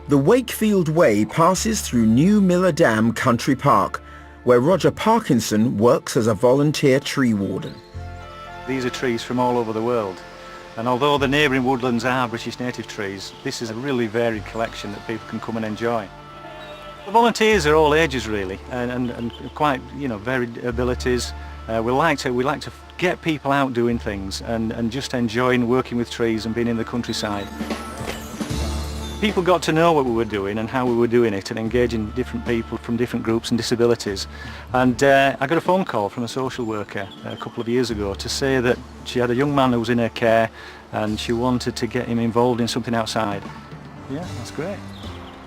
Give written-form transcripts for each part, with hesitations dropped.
The Wakefield Way passes through New Miller Dam Country Park, where Roger Parkinson works as a volunteer tree warden. These are trees from all over the world, and although the neighbouring woodlands are British native trees, this is a really varied collection that people can come and enjoy. The volunteers are all ages really, and quite varied abilities. We like to get people out doing things and just enjoying working with trees and being in the countryside. People got to know what we were doing and how we were doing it and engaging different people from different groups and disabilities. And I got a phone call from a social worker a couple of years ago to say that she had a young man who was in her care and she wanted to get him involved in something outside. Yeah, that's great.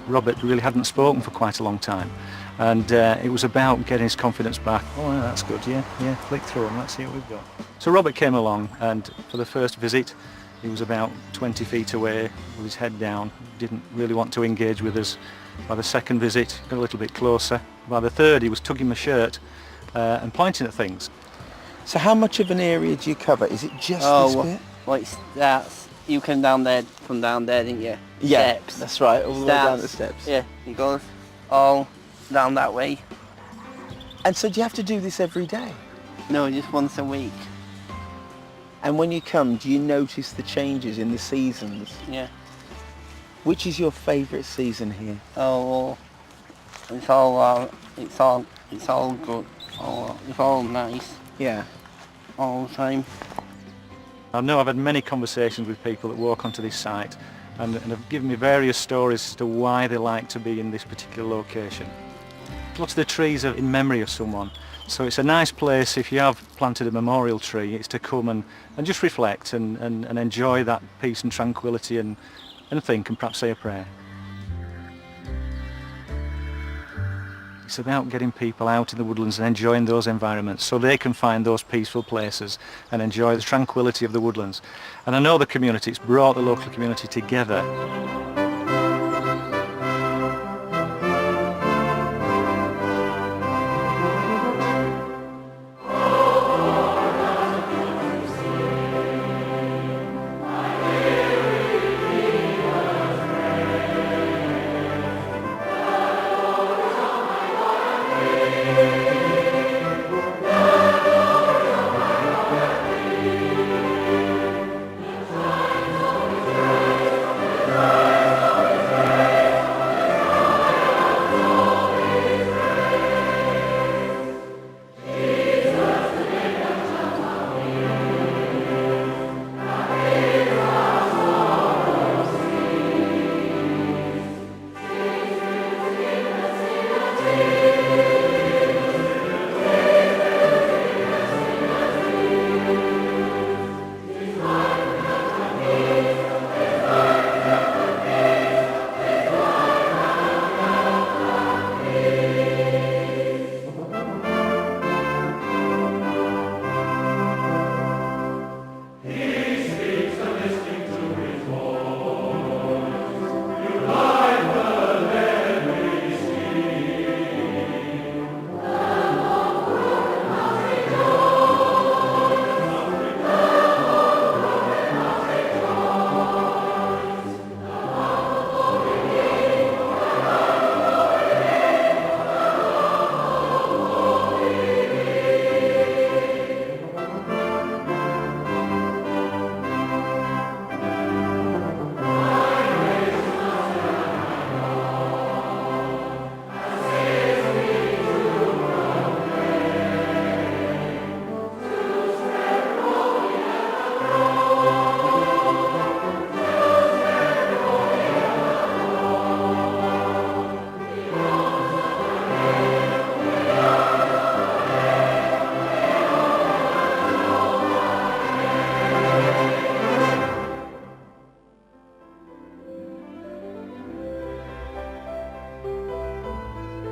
Robert really hadn't spoken for quite a long time, and it was about getting his confidence back. Oh, yeah, that's good, yeah, flick through them, let's see what we've got. So Robert came along, and for the first visit he was about 20 feet away with his head down, didn't really want to engage with us. By the second visit, got a little bit closer. By the third, he was tugging my shirt and pointing at things. So how much of an area do you cover? Is it just this bit? Well, you came down there, from down there, didn't you? Yeah, Steps. that's right, all the way down the steps. Yeah, it goes all down that way. And so do you have to do this every day? No, just once a week. And when you come, do you notice the changes in the seasons? Yeah. Which is your favourite season here? Oh, it's all good. It's all nice. Yeah. All the time. I know I've had many conversations with people that walk onto this site and have given me various stories as to why they like to be in this particular location. Lots of the trees are in memory of someone, so it's a nice place if you have planted a memorial tree. It's to come and just reflect and enjoy that peace and tranquility and think and perhaps say a prayer. It's about getting people out in the woodlands and enjoying those environments so they can find those peaceful places and enjoy the tranquility of the woodlands. And I know the community, it's brought the local community together.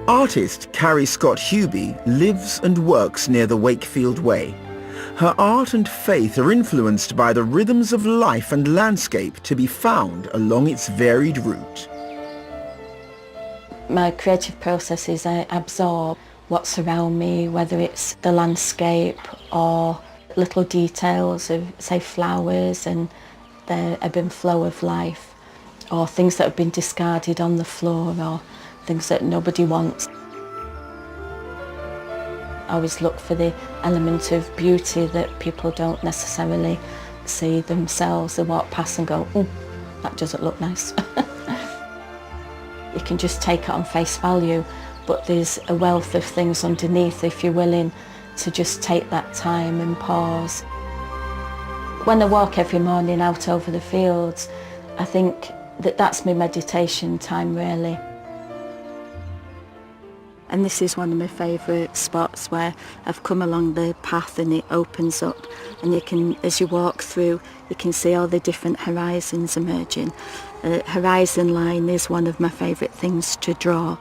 Artist Carrie Scott Hubie lives and works near the Wakefield Way. Her art and faith are influenced by the rhythms of life and landscape to be found along its varied route. My creative process is I absorb what's around me, whether it's the landscape or little details of, say, flowers and the ebb and flow of life. or things that have been discarded on the floor, or things that nobody wants. I always look for the element of beauty that people don't necessarily see themselves. They walk past and go, oh, that doesn't look nice. You can just take it on face value, but there's a wealth of things underneath if you're willing to just take that time and pause. When I walk every morning out over the fields, I think that that's my meditation time, really. And this is one of my favourite spots, where I've come along the path and it opens up, and you can, as you walk through, you can see all the different horizons emerging. Horizon line is one of my favourite things to draw.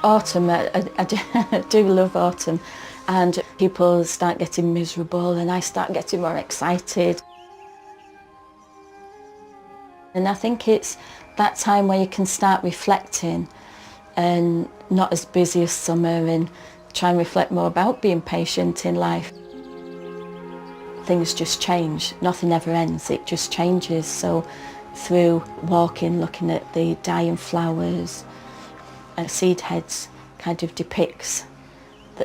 Autumn, I do love autumn, and people start getting miserable and I start getting more excited. And I think it's that time where you can start reflecting and not as busy as summer, and try and reflect more about being patient in life. Things just change, nothing ever ends, it just changes. So through walking, looking at the dying flowers, seed heads kind of depicts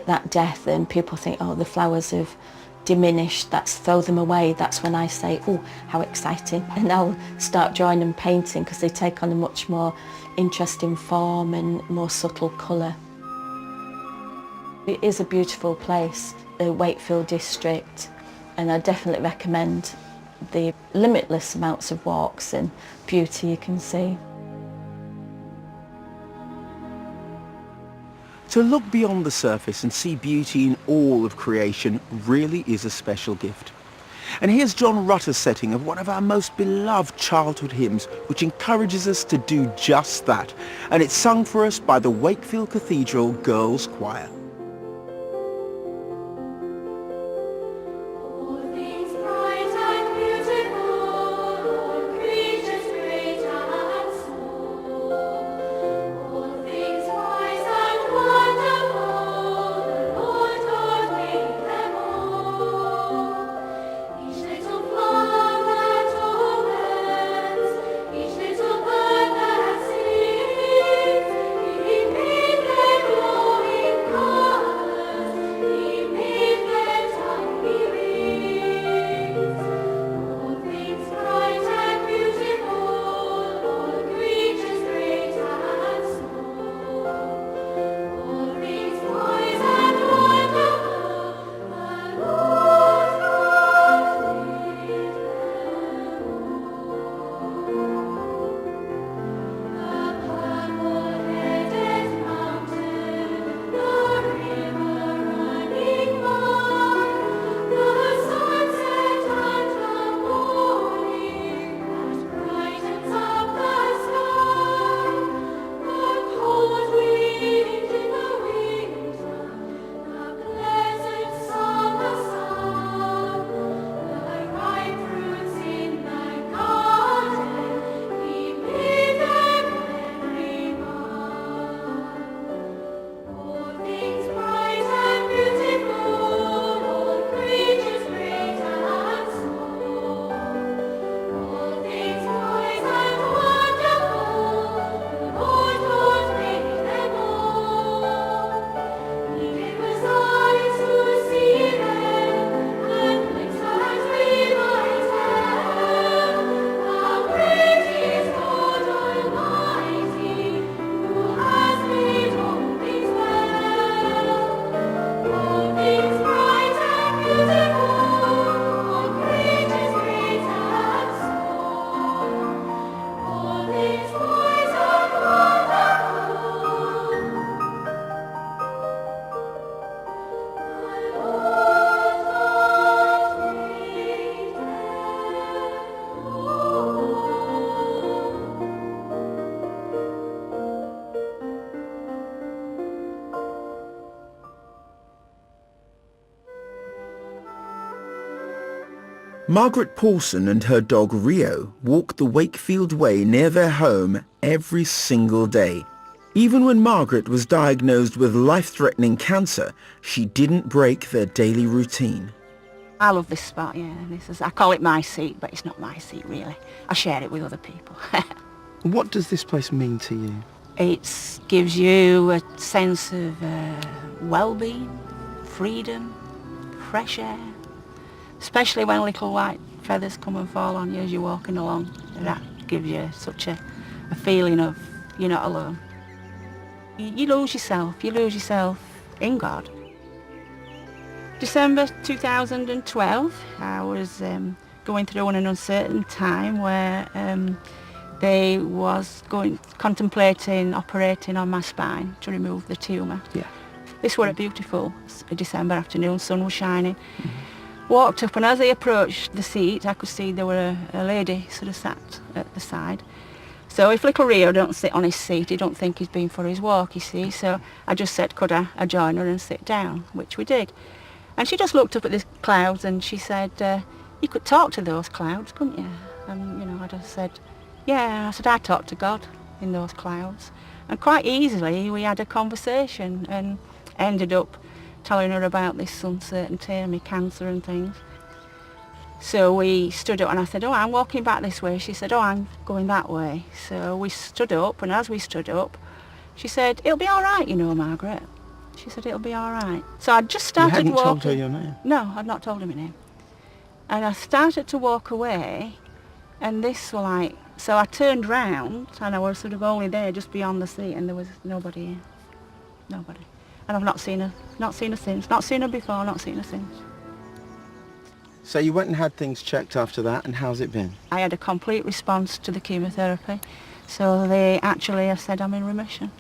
that death, and people think, oh, the flowers have diminished, that's throw them away. That's when I say, oh, how exciting, and I'll start drawing and painting, because they take on a much more interesting form and more subtle colour. It is a beautiful place, the Wakefield district, and I definitely recommend the limitless amounts of walks and beauty you can see. To look beyond the surface and see beauty in all of creation really is a special gift. And here's John Rutter's setting of one of our most beloved childhood hymns, which encourages us to do just that. And it's sung for us by the Wakefield Cathedral Girls' Choir. Margaret Paulson and her dog Rio walk the Wakefield Way near their home every single day. Even when Margaret was diagnosed with life-threatening cancer, she didn't break their daily routine. I love this spot, yeah. I call it my seat, but it's not my seat really. I share it with other people. What does this place mean to you? It gives you a sense of well-being, freedom, fresh air, especially when little white feathers come and fall on you as you're walking along. That gives you such a feeling of you're not alone. You lose yourself in God. December 2012, I was going through an uncertain time where they was contemplating operating on my spine to remove the tumour. Yeah. This was a beautiful December afternoon, sun was shining. Mm-hmm. Walked up, and as I approached the seat, I could see there were a lady sort of sat at the side. So if little Rio don't sit on his seat, he don't think he's been for his walk, you see. So I just said, could I join her and sit down, which we did. And she just looked up at the clouds and she said, you could talk to those clouds, couldn't you? And, you know, I just said, yeah. I said, I talk to God in those clouds. And quite easily we had a conversation and ended up telling her about this uncertainty and my cancer and things. So we stood up and I said, oh, I'm walking back this way. She said, oh, I'm going that way. So we stood up, and as we stood up, she said, it'll be all right, you know, Margaret. She said, it'll be all right. So I just started walking. You hadn't told her your name? No, I'd not told her my name. And I started to walk away, and this was like, so I turned round, and I was sort of only there just beyond the seat, and there was nobody here. Nobody. And I've not seen her since. Not seen her before, not seen her since. So you went and had things checked after that, and how's it been? I had a complete response to the chemotherapy, so they actually have said I'm in remission.